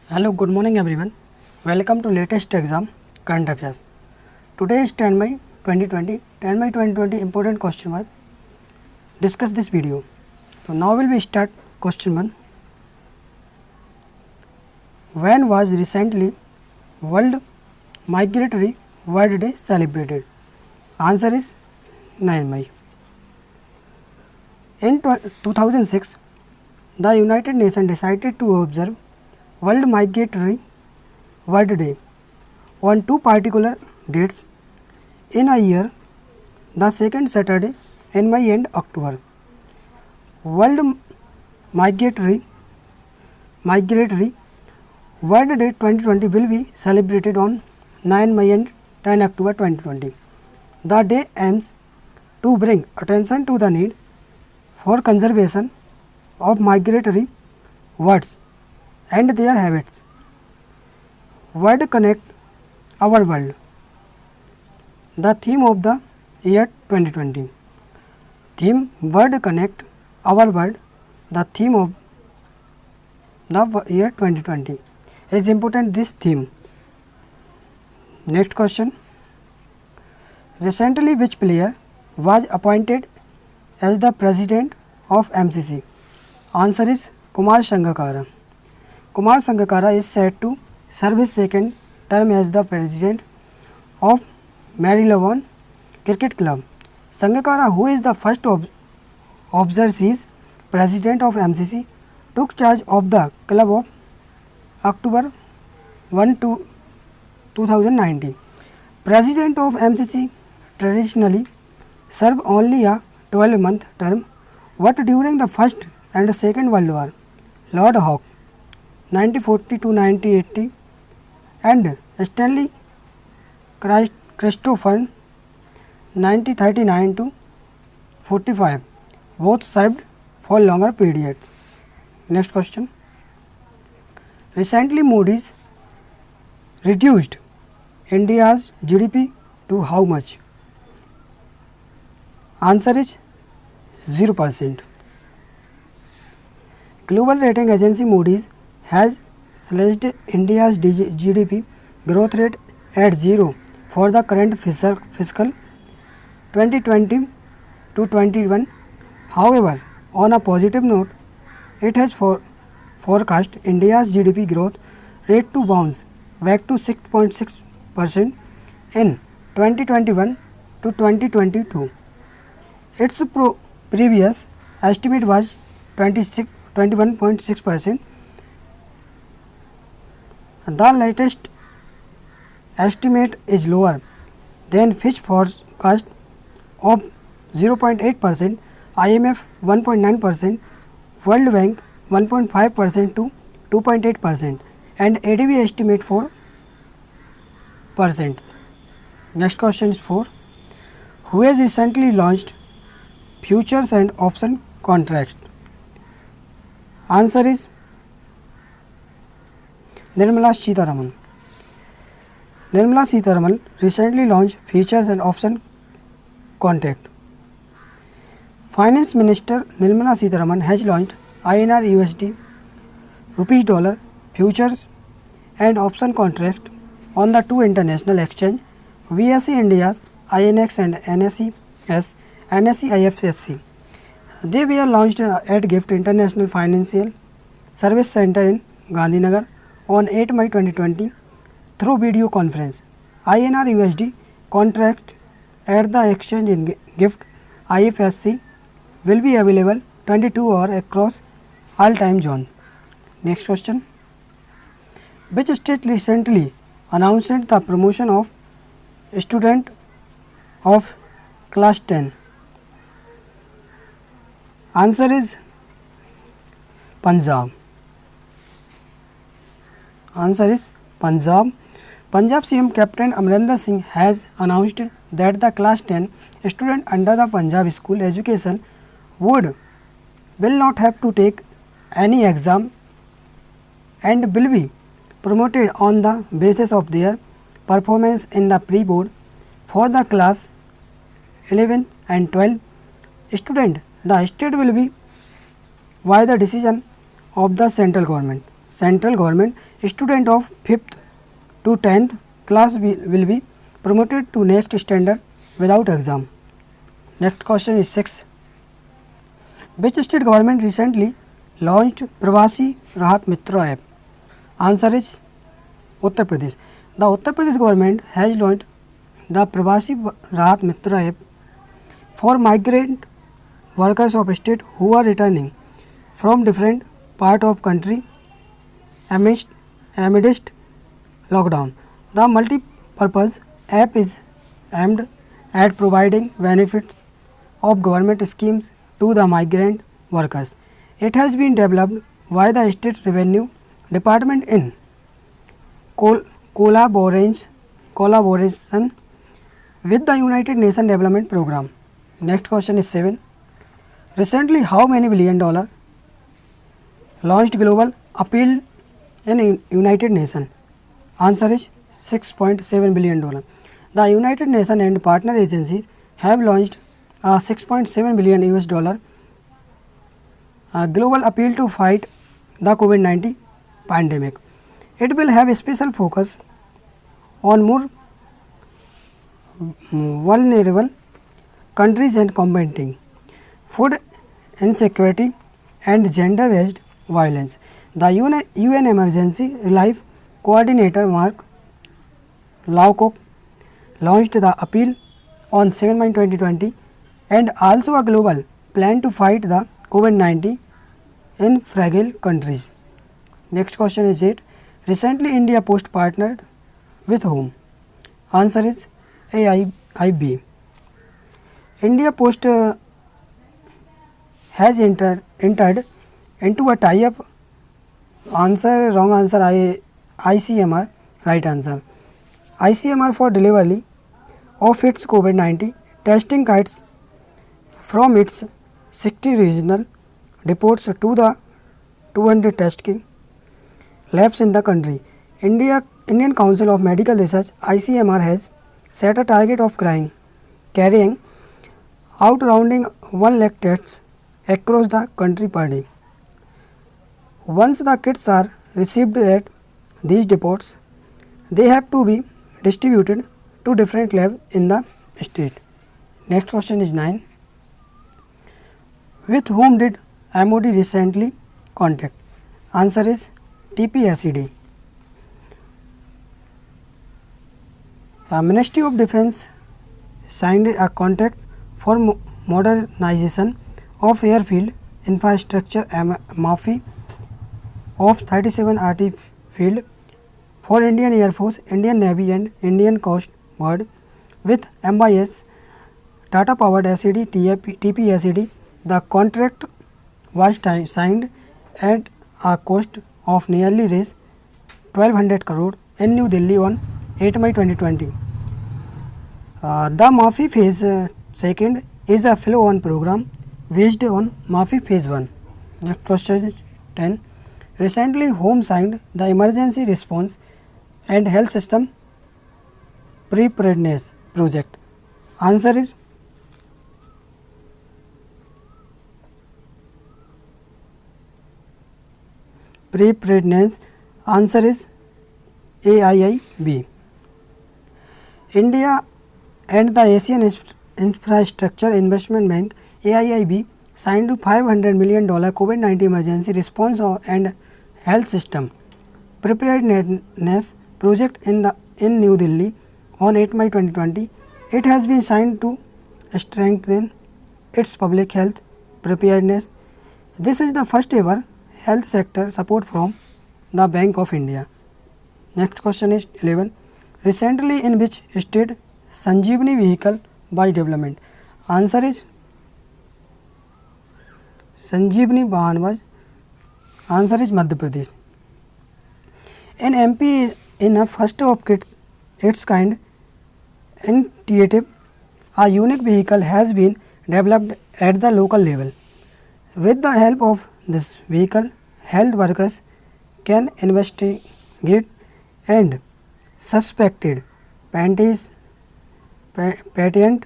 Hello, good morning everyone. Welcome to latest exam current affairs. Today is 10 May 2020. 10 May 2020 important question was discuss this video. So now will we start question 1. When was recently World Migratory World Day celebrated? Answer is 9 May. In 2006, the United Nations decided to observe World Migratory World Day on two particular dates in a year, the second Saturday in May and October. World Migratory World Day 2020 will be celebrated on 9 May and 10 October 2020. The day aims to bring attention to the need for conservation of migratory birds and their habits. Word Connect Our World, the theme of the year 2020. Theme Word Connect Our World, the theme of the year 2020. Is important this theme. Next question. Recently, which player was appointed as the president of MCC? Answer is Kumar Sangakkara. Kumar Sangakkara is set to serve his second term as the president of Marylebone Cricket Club. Sangakkara, who is the first overseas president of MCC, took charge of the club of October 1 to 2019. President of MCC traditionally serve only a 12-month term, but during the First and Second World War, Lord Hawke 1940 to 1980 and Stanley Christopher 1939 to 45 both served for longer periods. Next question. Recently, Moody's reduced India's GDP to how much? Answer is 0%. Global rating agency Moody's has slashed India's GDP growth rate at 0 for the current fiscal 2020 to 21. However, on a positive note, it has forecast India's GDP growth rate to bounce back to 6.6% in 2021 to 2022. Its previous estimate was 21.6%. The latest estimate is lower than Fitch forecast of 0.8%, IMF 1.9%, World Bank 1.5% to 2.8%, and ADB estimate 4%. Next question is 4. Who has recently launched futures and option contracts? Answer is Nirmala Sitharaman. Nirmala Sitharaman recently launched futures and option contract. Finance Minister Nirmala Sitharaman has launched INR USD rupees dollar futures and option contract on the two international exchange BSE India's INX and NSE IFSC. They were launched at GIFT International Financial Service Center in Gandhinagar on 8 May 2020 through video conference. INR USD contract at the exchange in GIFT IFSC will be available 22 hours across all time zone. Next question. Which state recently announced the promotion of student of class 10? Answer is Punjab. Answer is Punjab. Punjab CM Captain Amarinder Singh has announced that the class 10 student under the Punjab school education will not have to take any exam and will be promoted on the basis of their performance in the pre-board for the class 11 and 12 student. The state will be by the decision of the central government. central government, student of 5th to 10th class will be promoted to next standard without exam. Next question is 6. Which state government recently launched Pravasi Rahat Mitra app? Answer is Uttar Pradesh. The Uttar Pradesh government has launched the Pravasi Rahat Mitra app for migrant workers of state who are returning from different part of country amidst lockdown. The multi-purpose app is aimed at providing benefits of government schemes to the migrant workers. It has been developed by the State Revenue Department in collaboration with the United Nations Development Program. Next question is 7. Recently, how many $1 billion launched global appeal in United Nations? Answer is $6.7 billion. The United Nations and partner agencies have launched a $6.7 billion global appeal to fight the COVID-19 pandemic. It will have a special focus on more vulnerable countries and combating food insecurity and gender-based violence. The UN Emergency Relief Coordinator Mark Lowcock launched the appeal on 7 May 2020 and also a global plan to fight the COVID-19 in fragile countries. Next question is 8. Recently, India Post partnered with whom? Answer is AIB. India Post has entered into a tie-up. Answer wrong answer ICMR, right answer. ICMR for delivery of its COVID-19 testing kits from its 60 regional depots to the 200 testing labs in the country. Indian Council of Medical Research ICMR has set a target of carrying out rounding 1 lakh tests across the country per day. Once the kits are received at these depots, they have to be distributed to different labs in the state. Next question is 9. With whom did MOD recently contact? Answer is TPSED. Ministry of Defence signed a contract for modernization of airfield infrastructure MAFI of 37 RT field for Indian Air Force, Indian Navy and Indian Coast Guard with MIS Tata Powered SED TPSED. The contract was signed at a cost of nearly 1200 crore in New Delhi on 8 May 2020. The MAFI Phase 2 is a follow-on program based on MAFI Phase 1. Next question 10. Recently, whom signed the Emergency Response and Health System Preparedness Project? Answer is Preparedness. Answer is AIIB. India and the Asian Infrastructure Investment Bank AIIB signed a $500 million COVID-19 emergency response and health system preparedness project in New Delhi on 8 May 2020. It has been signed to strengthen its public health preparedness. This is the first ever health sector support from the Bank of India. Next question is 11. Recently, in which state Sanjeevani vehicle was developed? Answer is Sanjeevani Vahan was. Answer is Madhya Pradesh. In MP, in a first of its kind initiative, a unique vehicle has been developed at the local level. With the help of this vehicle, health workers can investigate and suspected patient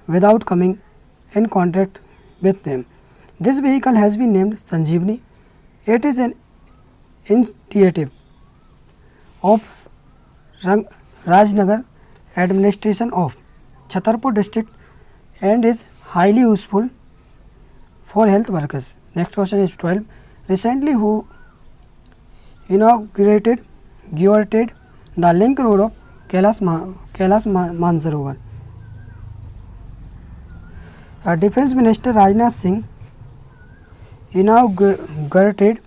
without coming in contact with them. This vehicle has been named Sanjeevani. It is an initiative of Rajnagar administration of Chhatarpur district and is highly useful for health workers. Next question is 12. Recently, who inaugurated the link road of Kailash Mansarovar? Defence Minister Rajnath Singh inaugurated